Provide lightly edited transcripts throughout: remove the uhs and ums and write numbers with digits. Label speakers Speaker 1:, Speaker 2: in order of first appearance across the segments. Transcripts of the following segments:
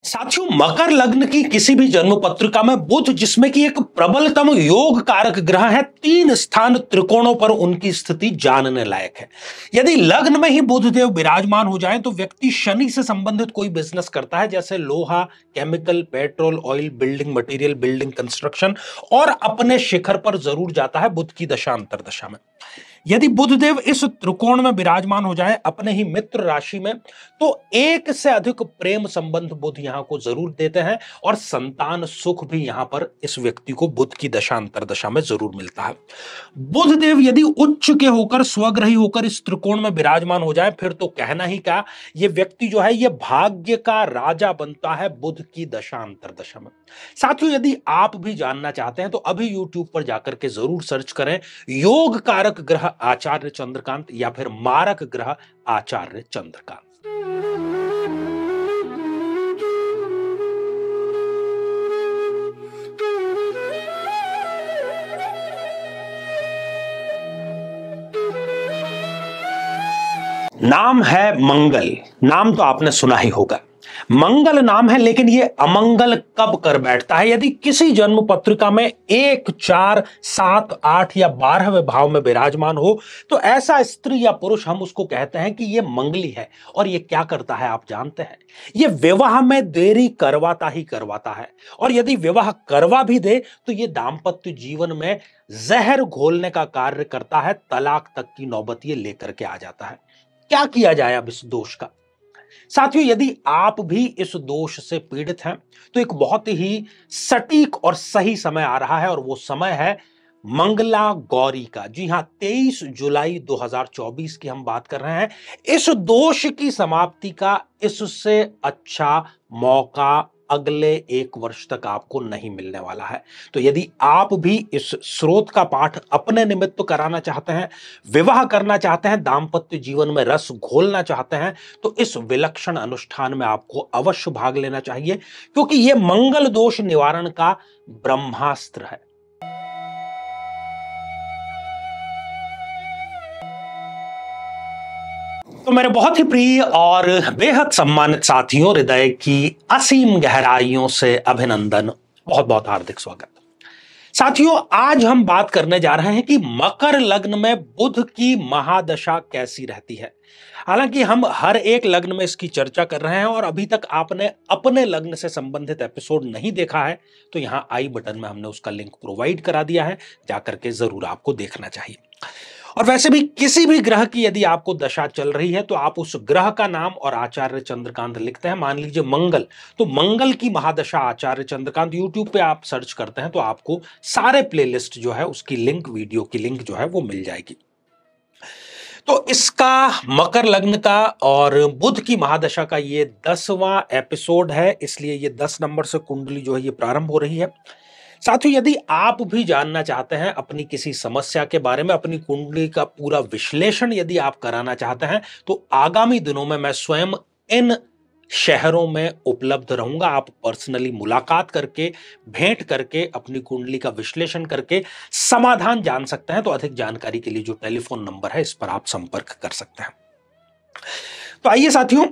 Speaker 1: साथियों, मकर लग्न की किसी भी जन्म पत्रिका में बुध, जिसमें कि एक प्रबलतम योग कारक ग्रह है, 3 स्थान त्रिकोणों पर उनकी स्थिति जानने लायक है। यदि लग्न में ही बुध देव विराजमान हो जाएं तो व्यक्ति शनि से संबंधित कोई बिजनेस करता है, जैसे लोहा, chemical, petrol, oil, building material, building construction, और अपने शिखर पर जरूर जाता है बुध की दशा अंतरदशा में। यदि बुधदेव इस त्रिकोण में विराजमान हो जाए अपने ही मित्र राशि में, तो एक से अधिक प्रेम संबंध बुध यहां को जरूर देते हैं और संतान सुख भी यहां पर इस व्यक्ति को बुध की दशा अंतरदशा में जरूर मिलता है। बुधदेव यदि उच्च के होकर, स्वग्रही होकर इस त्रिकोण में विराजमान हो जाए, फिर तो कहना ही क्या, ये व्यक्ति जो है ये भाग्य का राजा बनता है बुध की दशा अंतरदशा में। साथियों, यदि आप भी जानना चाहते हैं तो अभी YouTube पर जाकर के जरूर सर्च करें योग कारक ग्रह आचार्य चंद्रकांत या फिर मारक ग्रह आचार्य चंद्रकांत। नाम है मंगल। नाम तो आपने सुना ही होगा। मंगल नाम है, लेकिन यह अमंगल कब कर बैठता है? यदि किसी जन्म पत्रिका में 1, 4, 7, 8 या 12वें भाव में विराजमान हो तो ऐसा स्त्री या पुरुष हम उसको कहते हैं कि यह मंगली है। और यह क्या करता है आप जानते हैं? यह विवाह में देरी करवाता ही करवाता है। और यदि विवाह करवा भी दे तो यह दाम्पत्य जीवन में जहर घोलने का कार्य करता है, तलाक तक की नौबत ये लेकर के आ जाता है। क्या किया जाए अब इस दोष का? साथियों, यदि आप भी इस दोष से पीड़ित हैं तो एक बहुत ही सटीक और सही समय आ रहा है, और वो समय है मंगला गौरी का। जी हां, 23 जुलाई 2024 की हम बात कर रहे हैं। इस दोष की समाप्ति का इससे अच्छा मौका अगले 1 वर्ष तक आपको नहीं मिलने वाला है। तो यदि आप भी इस स्रोत का पाठ अपने निमित्त कराना चाहते हैं, विवाह करना चाहते हैं, दाम्पत्य जीवन में रस घोलना चाहते हैं, तो इस विलक्षण अनुष्ठान में आपको अवश्य भाग लेना चाहिए, क्योंकि यह मंगल दोष निवारण का ब्रह्मास्त्र है। तो मेरे बहुत ही प्रिय और बेहद सम्मानित साथियों, हृदय की असीम गहराइयों से अभिनंदन, बहुत बहुत हार्दिक स्वागत। साथियों, आज हम बात करने जा रहे हैं कि मकर लग्न में बुध की महादशा कैसी रहती है। हालांकि हम हर एक लग्न में इसकी चर्चा कर रहे हैं, और अभी तक आपने अपने लग्न से संबंधित एपिसोड नहीं देखा है तो यहां आई बटन में हमने उसका लिंक प्रोवाइड करा दिया है, जाकर के जरूर आपको देखना चाहिए। और वैसे भी किसी भी ग्रह की यदि आपको दशा चल रही है तो आप उस ग्रह का नाम और आचार्य चंद्रकांत लिखते हैं। मान लीजिए मंगल, तो मंगल की महादशा आचार्य चंद्रकांत YouTube पे आप सर्च करते हैं तो आपको सारे प्लेलिस्ट जो है उसकी लिंक, वीडियो की लिंक जो है वो मिल जाएगी। तो इसका मकर लग्न का और बुध की महादशा का ये 10वां एपिसोड है, इसलिए ये 10 नंबर से कुंडली जो है ये प्रारंभ हो रही है। साथियों, यदि आप भी जानना चाहते हैं अपनी किसी समस्या के बारे में, अपनी कुंडली का पूरा विश्लेषण यदि आप कराना चाहते हैं, तो आगामी दिनों में मैं स्वयं इन शहरों में उपलब्ध रहूंगा। आप पर्सनली मुलाकात करके, भेंट करके, अपनी कुंडली का विश्लेषण करके समाधान जान सकते हैं। तो अधिक जानकारी के लिए जो टेलीफोन नंबर है इस पर आप संपर्क कर सकते हैं। तो आइए साथियों,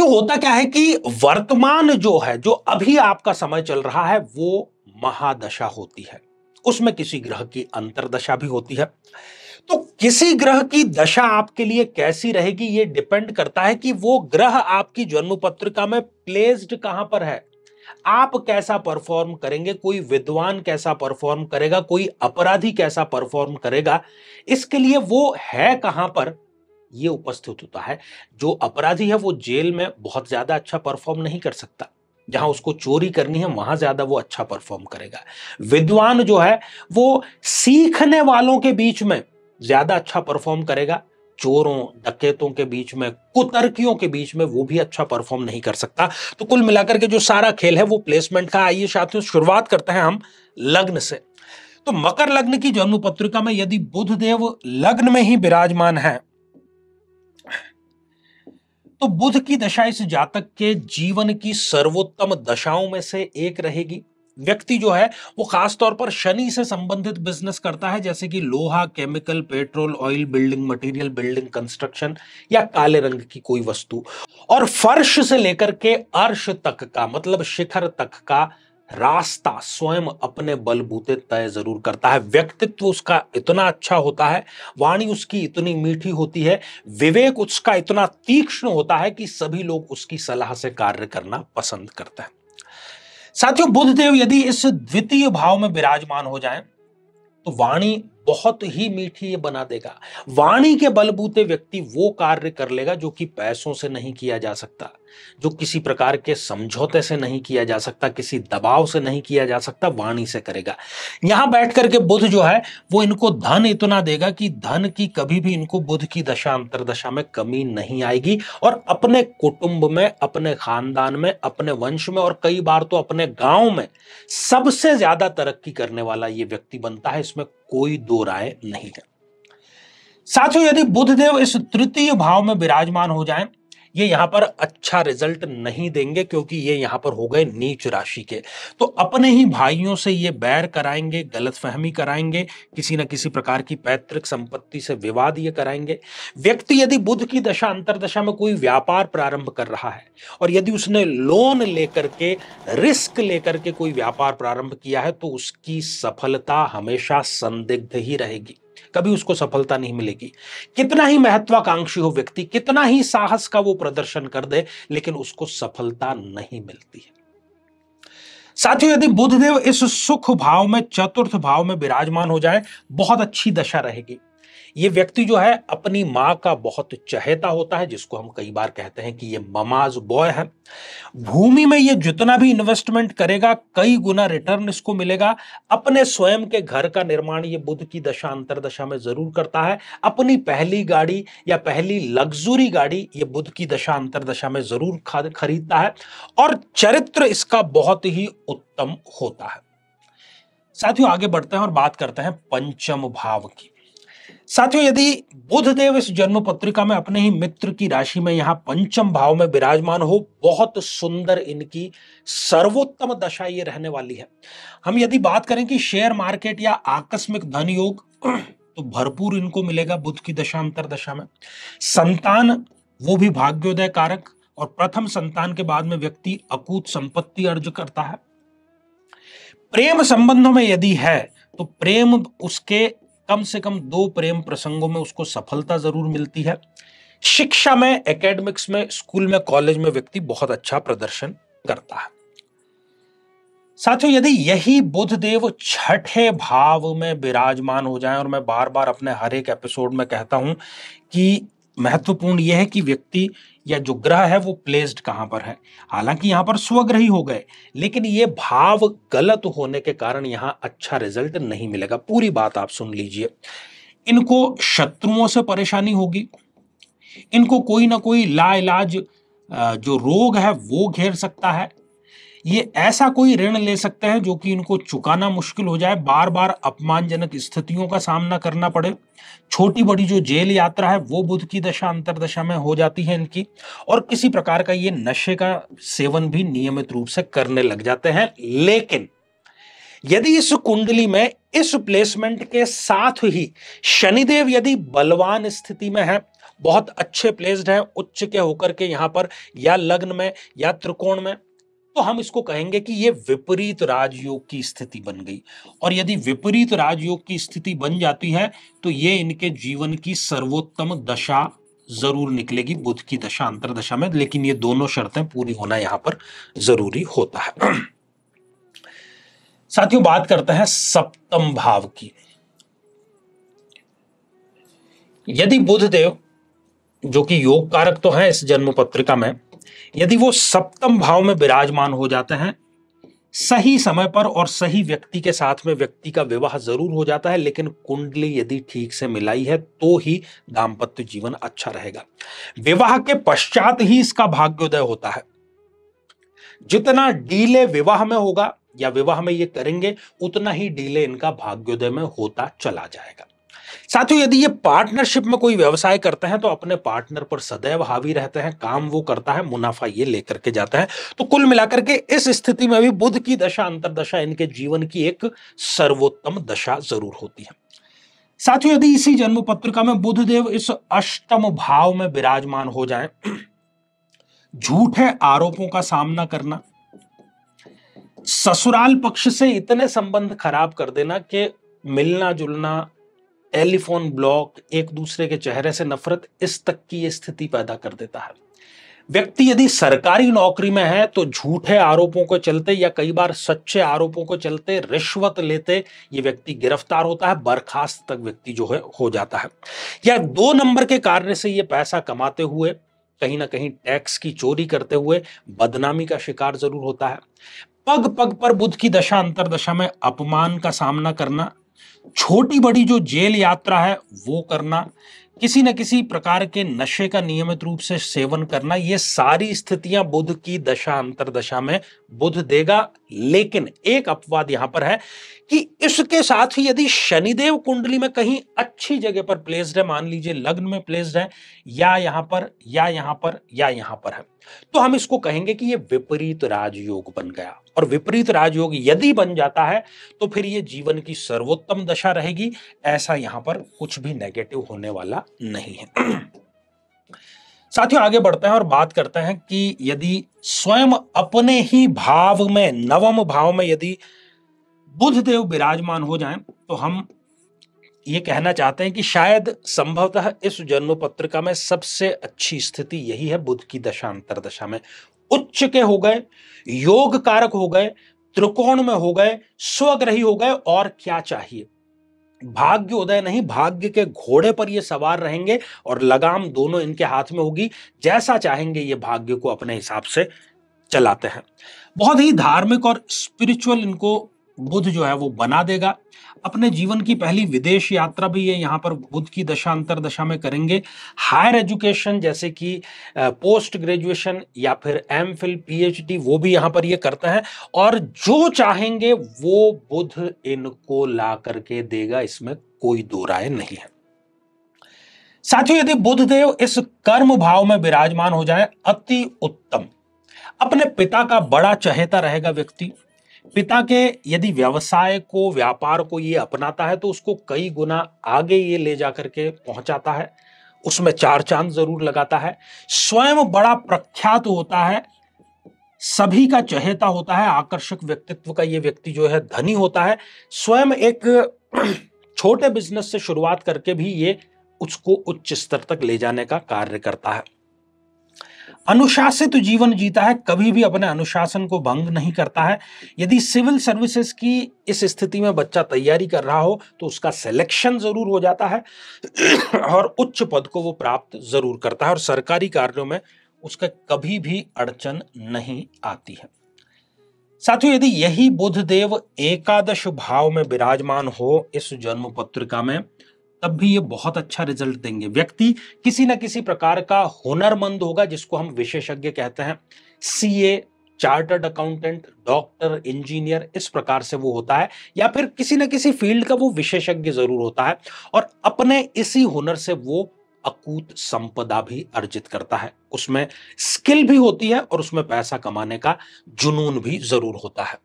Speaker 1: होता क्या है कि वर्तमान जो है, जो अभी आपका समय चल रहा है, वो महादशा होती है। उसमें किसी ग्रह की अंतरदशा भी होती है। तो किसी ग्रह की दशा आपके लिए कैसी रहेगी, ये डिपेंड करता है कि वो ग्रह आपकी जन्म पत्रिका में प्लेस्ड कहां पर है। आप कैसा परफॉर्म करेंगे, कोई विद्वान कैसा परफॉर्म करेगा, कोई अपराधी कैसा परफॉर्म करेगा, इसके लिए वो है कहां पर ये उपस्थित होता है। जो अपराधी है वो जेल में बहुत ज्यादा अच्छा परफॉर्म नहीं कर सकता, जहां उसको चोरी करनी है वहां ज्यादा वो अच्छा परफॉर्म करेगा। विद्वान जो है वो सीखने वालों के बीच में ज्यादा अच्छा परफॉर्म करेगा, चोरों डकैतों के बीच में, कुतर्कियों के बीच में वो भी अच्छा परफॉर्म नहीं कर सकता। तो कुल मिलाकर के जो सारा खेल है वो प्लेसमेंट का। आइए साथियों, शुरुआत करते हैं हम लग्न से। तो मकर लग्न की जन्म पत्रिका में यदि बुध देव लग्न में ही विराजमान है तो बुध की दशा इस जातक के जीवन की सर्वोत्तम दशाओं में से एक रहेगी। व्यक्ति जो है वो खासतौर पर शनि से संबंधित बिजनेस करता है, जैसे कि लोहा, chemical, petrol, oil, building material, building construction या काले रंग की कोई वस्तु। और फर्श से लेकर के अर्श तक का मतलब शिखर तक का रास्ता स्वयं अपने बलबूते तय जरूर करता है। व्यक्तित्व उसका इतना अच्छा होता है, वाणी उसकी इतनी मीठी होती है, विवेक उसका इतना तीक्ष्ण होता है कि सभी लोग उसकी सलाह से कार्य करना पसंद करते हैं। साथियों, बुध देव यदि इस द्वितीय भाव में विराजमान हो जाएं तो वाणी बहुत ही मीठी बना देगा। वाणी के बलबूते व्यक्ति वो कार्य कर लेगा जो कि पैसों से नहीं किया जा सकता, जो किसी प्रकार के समझौते से नहीं किया जा सकता, किसी दबाव से नहीं किया जा सकता, वाणी से करेगा। यहां बैठ करके बुध जो है वो इनको धन इतना देगा कि धन की कभी भी इनको बुध की दशा अंतरदशा में कमी नहीं आएगी, और अपने कुटुंब में, अपने खानदान में, अपने वंश में और कई बार तो अपने गांव में सबसे ज्यादा तरक्की करने वाला ये व्यक्ति बनता है। इसमें कोई दो राय नहीं है। साथियों, यदि बुधदेव इस तृतीय भाव में विराजमान हो जाएं, ये यहां पर अच्छा रिजल्ट नहीं देंगे, क्योंकि ये यहां पर हो गए नीच राशि के। तो अपने ही भाइयों से ये बैर कराएंगे, गलतफहमी कराएंगे, किसी न किसी प्रकार की पैतृक संपत्ति से विवाद ये कराएंगे। व्यक्ति यदि बुध की दशा अंतरदशा में कोई व्यापार प्रारंभ कर रहा है और यदि उसने लोन लेकर के, रिस्क लेकर के कोई व्यापार प्रारंभ किया है, तो उसकी सफलता हमेशा संदिग्ध ही रहेगी, कभी उसको सफलता नहीं मिलेगी। कितना ही महत्वाकांक्षी हो व्यक्ति, कितना ही साहस का वो प्रदर्शन कर दे, लेकिन उसको सफलता नहीं मिलती है। साथियों, यदि बुधदेव इस सुख भाव में, चतुर्थ भाव में विराजमान हो जाए, बहुत अच्छी दशा रहेगी। ये व्यक्ति जो है अपनी मां का बहुत चहेता होता है, जिसको हम कई बार कहते हैं कि ये ममाज बॉय है। भूमि में ये जितना भी इन्वेस्टमेंट करेगा कई गुना रिटर्न इसको मिलेगा। अपने स्वयं के घर का निर्माण ये बुध की दशा अंतरदशा में जरूर करता है। अपनी पहली गाड़ी या पहली लग्जरी गाड़ी ये बुध की दशा अंतरदशा में जरूर खरीदता है, और चरित्र इसका बहुत ही उत्तम होता है। साथियों, आगे बढ़ते हैं और बात करते हैं पंचम भाव की। साथियों, यदि बुधदेव इस जन्म पत्रिका में अपने ही मित्र की राशि में यहां पंचम भाव में विराजमान हो, बहुत सुंदर इनकी सर्वोत्तम दशा ये रहने वाली है। हम यदि बात करें कि शेयर मार्केट या आकस्मिक धन योग, तो भरपूर इनको मिलेगा बुध की दशा अंतरदशा में। संतान वो भी भाग्योदय कारक, और प्रथम संतान के बाद में व्यक्ति अकूत संपत्ति अर्ज करता है। प्रेम संबंधों में यदि है तो प्रेम उसके कम से कम 2 प्रेम प्रसंगों में उसको सफलता जरूर मिलती है। शिक्षा में, एकेडमिक्स में, स्कूल में, कॉलेज में व्यक्ति बहुत अच्छा प्रदर्शन करता है। साथियों, यदि यही बुधदेव छठे भाव में विराजमान हो जाएं, और मैं बार बार अपने हर एक एपिसोड में कहता हूं कि महत्वपूर्ण यह है कि व्यक्ति या जो ग्रह है वो प्लेस्ड कहां पर है। हालांकि यहां पर स्वग्रही हो गए, लेकिन ये भाव गलत होने के कारण यहां अच्छा रिजल्ट नहीं मिलेगा। पूरी बात आप सुन लीजिए। इनको शत्रुओं से परेशानी होगी, इनको कोई ना कोई लाइलाज जो रोग है वो घेर सकता है। ये ऐसा कोई ऋण ले सकते हैं जो कि इनको चुकाना मुश्किल हो जाए, बार बार अपमानजनक स्थितियों का सामना करना पड़े। छोटी बड़ी जो जेल यात्रा है वो बुध की दशा अंतरदशा में हो जाती है इनकी, और किसी प्रकार का ये नशे का सेवन भी नियमित रूप से करने लग जाते हैं। लेकिन यदि इस कुंडली में इस प्लेसमेंट के साथ ही शनिदेव यदि बलवान स्थिति में है, बहुत अच्छे प्लेस्ड है, उच्च के होकर के यहां पर या लग्न में या त्रिकोण में, तो हम इसको कहेंगे कि ये विपरीत राजयोग की स्थिति बन गई। और यदि विपरीत राजयोग की स्थिति बन जाती है तो ये इनके जीवन की सर्वोत्तम दशा जरूर निकलेगी बुध की दशा अंतरदशा में, लेकिन ये दोनों शर्तें पूरी होना यहां पर जरूरी होता है। साथियों, बात करते हैं सप्तम भाव की। यदि बुधदेव जो कि योग कारक तो है इस जन्म पत्रिका में, यदि वो सप्तम भाव में विराजमान हो जाते हैं, सही समय पर और सही व्यक्ति के साथ में व्यक्ति का विवाह जरूर हो जाता है, लेकिन कुंडली यदि ठीक से मिलाई है तो ही दाम्पत्य जीवन अच्छा रहेगा। विवाह के पश्चात ही इसका भाग्योदय होता है। जितना डीले विवाह में होगा या विवाह में ये करेंगे, उतना ही डीले इनका भाग्योदय में होता चला जाएगा। साथियों, यदि ये पार्टनरशिप में कोई व्यवसाय करते हैं तो अपने पार्टनर पर सदैव हावी रहते हैं, काम वो करता है, मुनाफा ये लेकर के जाता है। तो कुल मिलाकर के इस स्थिति में भी बुध की दशा अंतर्दशा इनके जीवन की एक सर्वोत्तम दशा जरूर होती है। साथियों, यदि इसी जन्म पत्रिका में बुधदेव इस अष्टम भाव में विराजमान हो जाए, झूठे आरोपों का सामना करना, ससुराल पक्ष से इतने संबंध खराब कर देना कि मिलना जुलना, टेलीफोन ब्लॉक, एक दूसरे के चेहरे से नफरत, इस तक की ये स्थिति पैदा कर देता है। व्यक्ति यदि सरकारी नौकरी में है तो झूठे आरोपों को चलते या कई बार सच्चे आरोपों को चलते रिश्वत लेते ये व्यक्ति गिरफ्तार होता है, बर्खास्त तक व्यक्ति जो है हो जाता है। या 2 नंबर के कार्य से ये पैसा कमाते हुए कहीं ना कहीं टैक्स की चोरी करते हुए बदनामी का शिकार जरूर होता है। पग पग पर बुध की दशा अंतर्दशा में अपमान का सामना करना, छोटी बड़ी जो जेल यात्रा है वो करना, किसी न किसी प्रकार के नशे का नियमित रूप से सेवन करना, ये सारी स्थितियां बुध की दशा अंतर्दशा में बुध देगा। लेकिन एक अपवाद यहां पर है कि इसके साथ ही यदि शनिदेव कुंडली में कहीं अच्छी जगह पर प्लेस्ड है, मान लीजिए लग्न में प्लेस्ड है, या यहां पर या यहां पर या यहां पर है, तो हम इसको कहेंगे कि ये विपरीत राजयोग बन गया। और विपरीत राजयोग यदि बन जाता है तो फिर ये जीवन की सर्वोत्तम दशा रहेगी। ऐसा यहां पर कुछ भी नेगेटिव होने वाला नहीं है। साथियों, आगे बढ़ते हैं और बात करते हैं कि यदि स्वयं अपने ही भाव में, नवम भाव में यदि बुधदेव विराजमान हो जाएं तो हम ये कहना चाहते हैं कि शायद संभवतः इस जन्म पत्रिका में सबसे अच्छी स्थिति यही है। बुध की दशा अंतर्दशा में उच्च के हो गए, योग कारक हो गए, त्रिकोण में हो गए, स्वग्रही हो गए, और क्या चाहिए। भाग्य उदय नहीं, भाग्य के घोड़े पर ये सवार रहेंगे और लगाम दोनों इनके हाथ में होगी। जैसा चाहेंगे ये भाग्य को अपने हिसाब से चलाते हैं। बहुत ही धार्मिक और स्पिरिचुअल इनको बुध जो है वो बना देगा। अपने जीवन की पहली विदेश यात्रा भी ये यहाँ पर बुध की दशा अंतर्दशा में करेंगे। हायर एजुकेशन जैसे कि पोस्ट ग्रेजुएशन या फिर एमफिल, पीएचडी, वो भी यहाँ पर ये करते हैं, और जो चाहेंगे वो बुध इनको ला करके देगा, इसमें कोई दो राय नहीं है। साथियों, यदि बुधदेव इस कर्म भाव में विराजमान हो जाए, अति उत्तम। अपने पिता का बड़ा चहेता रहेगा व्यक्ति। पिता के यदि व्यवसाय को, व्यापार को ये अपनाता है तो उसको कई गुना आगे ये ले जाकर के पहुंचाता है, उसमें 4 चांद जरूर लगाता है। स्वयं बड़ा प्रख्यात होता है, सभी का चहेता होता है, आकर्षक व्यक्तित्व का ये व्यक्ति जो है धनी होता है। स्वयं एक छोटे बिजनेस से शुरुआत करके भी ये उसको उच्च स्तर तक ले जाने का कार्य करता है। अनुशासित जीवन जीता है, कभी भी अपने अनुशासन को भंग नहीं करता है। यदि सिविल सर्विसेज की इस स्थिति में बच्चा तैयारी कर रहा हो तो उसका सिलेक्शन जरूर हो जाता है और उच्च पद को वो प्राप्त जरूर करता है, और सरकारी कार्यों में उसका कभी भी अड़चन नहीं आती है। साथियों, यदि यही बुधदेव एकादश भाव में विराजमान हो इस जन्म पत्रिका में, तब भी ये बहुत अच्छा रिजल्ट देंगे। व्यक्ति किसी न किसी प्रकार का हुनरमंद होगा, जिसको हम विशेषज्ञ कहते हैं। CA, chartered accountant, doctor, engineer, इस प्रकार से वो होता है, या फिर किसी न किसी फील्ड का वो विशेषज्ञ जरूर होता है, और अपने इसी हुनर से वो अकूत संपदा भी अर्जित करता है। उसमें स्किल भी होती है और उसमें पैसा कमाने का जुनून भी जरूर होता है।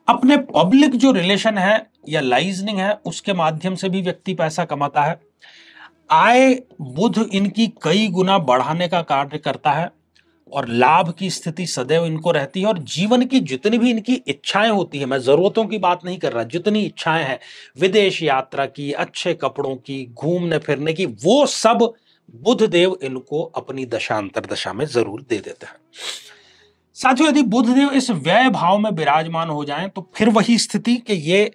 Speaker 1: अपने पब्लिक जो रिलेशन है या लाइजनिंग है, उसके माध्यम से भी व्यक्ति पैसा कमाता है। आय बुध इनकी कई गुना बढ़ाने का कार्य करता है, और लाभ की स्थिति सदैव इनको रहती है। और जीवन की जितनी भी इनकी इच्छाएं होती है, मैं जरूरतों की बात नहीं कर रहा, जितनी इच्छाएं हैं, विदेश यात्रा की, अच्छे कपड़ों की, घूमने फिरने की, वो सब बुधदेव इनको अपनी दशांतर दशा में जरूर दे देते हैं। साथियों, यदि बुधदेव इस व्यय भाव में विराजमान हो जाएं तो फिर वही स्थिति कि ये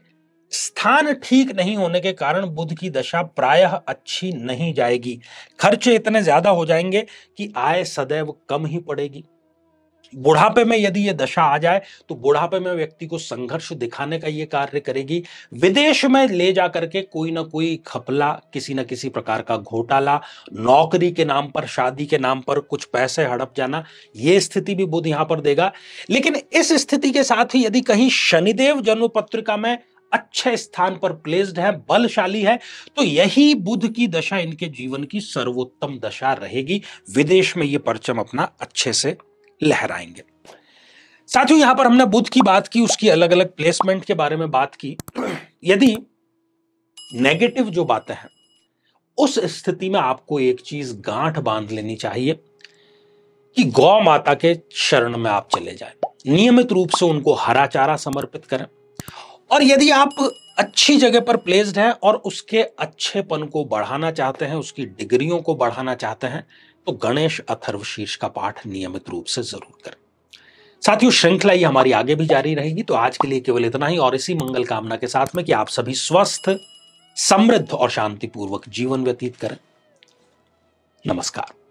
Speaker 1: स्थान ठीक नहीं होने के कारण बुध की दशा प्रायः अच्छी नहीं जाएगी। खर्चे इतने ज्यादा हो जाएंगे कि आय सदैव कम ही पड़ेगी। बुढ़ापे में यदि ये दशा आ जाए तो बुढ़ापे में व्यक्ति को संघर्ष दिखाने का ये कार्य करेगी। विदेश में ले जाकर के कोई ना कोई घपला, किसी न किसी प्रकार का घोटाला, नौकरी के नाम पर, शादी के नाम पर कुछ पैसे हड़प जाना, ये स्थिति भी बुध यहां पर देगा। लेकिन इस स्थिति के साथ ही यदि कहीं शनिदेव जन्म पत्रिका में अच्छे स्थान पर प्लेस्ड है, बलशाली है, तो यही बुध की दशा इनके जीवन की सर्वोत्तम दशा रहेगी। विदेश में ये परचम अपना अच्छे से लहराएंगे। साथियों, यहां पर हमने बुध की बात की, उसकी अलग अलग प्लेसमेंट के बारे में बात की। यदि नेगेटिव जो बातें हैं, उस स्थिति में आपको एक चीज गांठ बांध लेनी चाहिए कि गौ माता के शरण में आप चले जाएं, नियमित रूप से उनको हरा चारा समर्पित करें। और यदि आप अच्छी जगह पर प्लेस्ड हैं और उसके अच्छेपन को बढ़ाना चाहते हैं, उसकी डिग्रियों को बढ़ाना चाहते हैं, तो गणेश अथर्वशीर्ष का पाठ नियमित रूप से जरूर करें। साथियों, श्रृंखला ये हमारी आगे भी जारी रहेगी। तो आज के लिए केवल इतना ही, और इसी मंगल कामना के साथ में कि आप सभी स्वस्थ, समृद्ध और शांतिपूर्वक जीवन व्यतीत करें। नमस्कार।